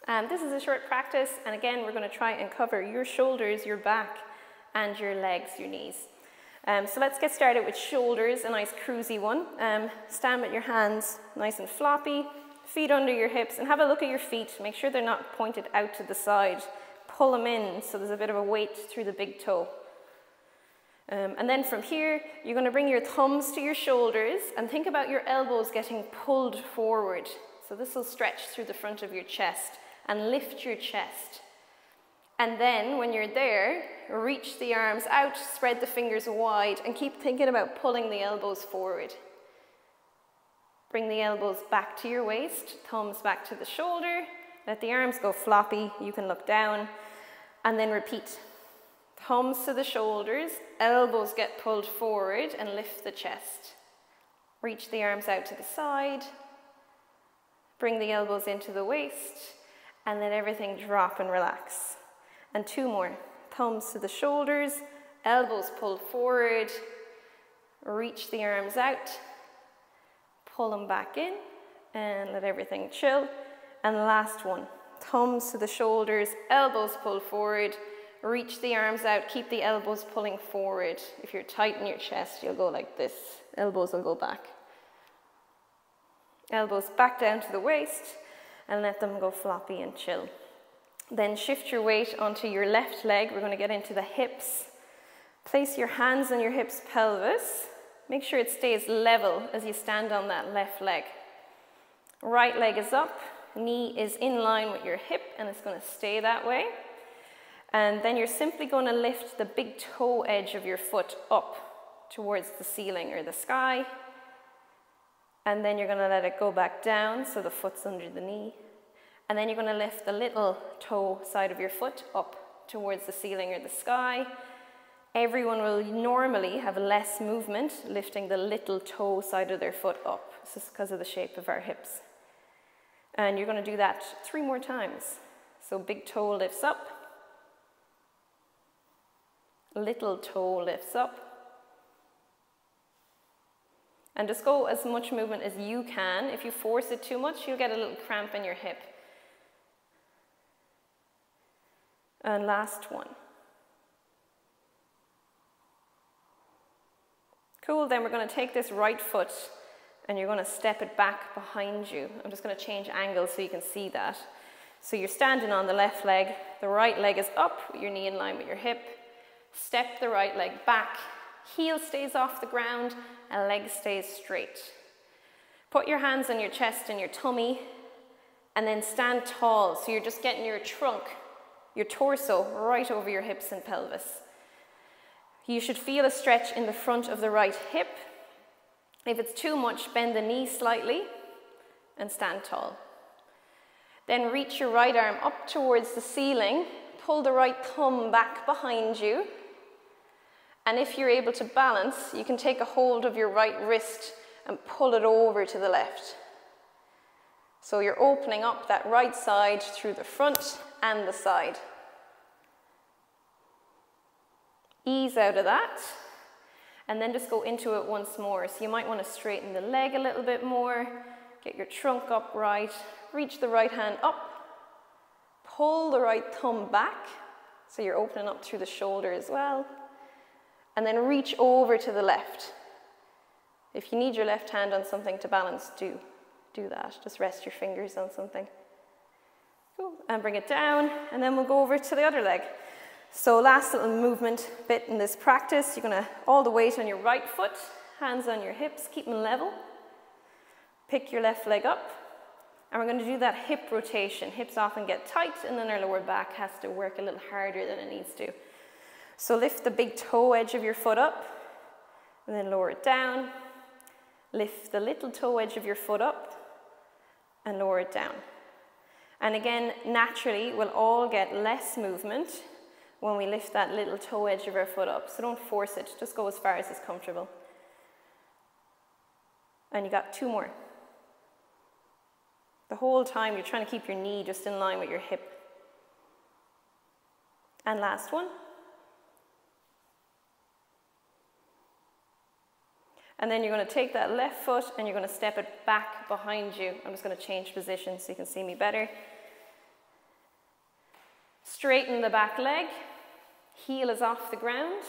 This is a short practice, and again, we're going to try and cover your shoulders, your back, and your legs, your knees. So let's get started with shoulders, a nice cruisy one. Stand with your hands nice and floppy, feet under your hips, and have a look at your feet. Make sure they're not pointed out to the side. Pull them in so there's a bit of a weight through the big toe. And then from here, you're going to bring your thumbs to your shoulders and think about your elbows getting pulled forward. So this will stretch through the front of your chest and lift your chest. And then when you're there, reach the arms out, spread the fingers wide, and keep thinking about pulling the elbows forward. Bring the elbows back to your waist, thumbs back to the shoulder, let the arms go floppy, you can look down, and then repeat. Thumbs to the shoulders, elbows get pulled forward and lift the chest. Reach the arms out to the side, bring the elbows into the waist, and let everything drop and relax. And 2 more. Thumbs to the shoulders, elbows pulled forward, reach the arms out, pull them back in, and let everything chill. And last one. Thumbs to the shoulders, elbows pulled forward, reach the arms out, keep the elbows pulling forward. If you're tight in your chest, you'll go like this. Elbows will go back. Elbows back down to the waist, and let them go floppy and chill. Then shift your weight onto your left leg. We're going to get into the hips. Place your hands on your hips pelvis. Make sure it stays level as you stand on that left leg. Right leg is up, knee is in line with your hip, and it's going to stay that way. And then you're simply going to lift the big toe edge of your foot up towards the ceiling or the sky. And then you're going to let it go back down so the foot's under the knee. And then you're going to lift the little toe side of your foot up towards the ceiling or the sky. Everyone will normally have less movement lifting the little toe side of their foot up. This is because of the shape of our hips. And you're going to do that 3 more times. So big toe lifts up. Little toe lifts up. And just go as much movement as you can. If you force it too much, you'll get a little cramp in your hip. And last one. Cool, then we're going to take this right foot and you're going to step it back behind you. I'm just going to change angles so you can see that. So you're standing on the left leg, the right leg is up, with your knee in line with your hip. Step the right leg back, heel stays off the ground, and leg stays straight. Put your hands on your chest and your tummy, and then stand tall. So you're just getting your trunk, your torso, right over your hips and pelvis. You should feel a stretch in the front of the right hip. If it's too much, bend the knee slightly and stand tall. Then reach your right arm up towards the ceiling, pull the right thumb back behind you, and if you're able to balance, you can take a hold of your right wrist and pull it over to the left. So you're opening up that right side through the front and the side. Ease out of that, and then just go into it once more. So you might want to straighten the leg a little bit more, get your trunk upright, reach the right hand up, pull the right thumb back, so you're opening up through the shoulder as well, and then reach over to the left. If you need your left hand on something to balance, do that. Just rest your fingers on something. Cool. And bring it down, and then we'll go over to the other leg. So last little movement bit in this practice, you're going to all the weight on your right foot, hands on your hips, keep them level. Pick your left leg up, and we're going to do that hip rotation. Hips often get tight, and then our lower back has to work a little harder than it needs to. So lift the big toe edge of your foot up, and then lower it down. Lift the little toe edge of your foot up, and lower it down. And again, naturally, we'll all get less movement when we lift that little toe edge of our foot up. So don't force it, just go as far as is comfortable. And you got 2 more. The whole time you're trying to keep your knee just in line with your hip. And last one. And then you're going to take that left foot and you're going to step it back behind you. I'm just going to change position so you can see me better. Straighten the back leg, heel is off the ground.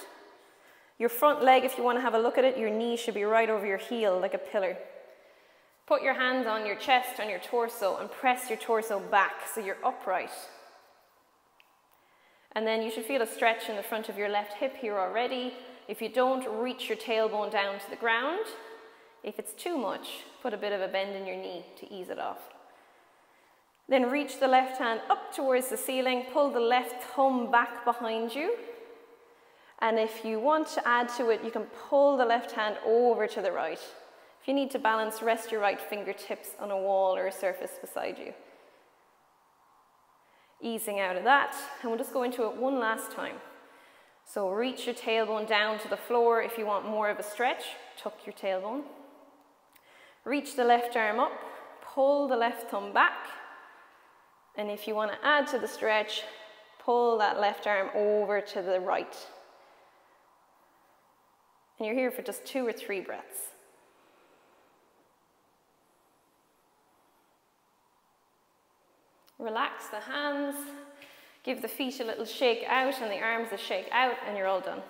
Your front leg, if you want to have a look at it, your knee should be right over your heel like a pillar. Put your hands on your chest, on your torso, and press your torso back so you're upright. And then you should feel a stretch in the front of your left hip here already. If you don't, reach your tailbone down to the ground. If it's too much, put a bit of a bend in your knee to ease it off. Then reach the left hand up towards the ceiling, pull the left thumb back behind you. And if you want to add to it, you can pull the left hand over to the right. If you need to balance, rest your right fingertips on a wall or a surface beside you. Easing out of that, and we'll just go into it one last time. So reach your tailbone down to the floor if you want more of a stretch. Tuck your tailbone. Reach the left arm up, pull the left thumb back. And if you want to add to the stretch, pull that left arm over to the right. And you're here for just 2 or 3 breaths. Relax the hands, give the feet a little shake out and the arms a shake out, and you're all done.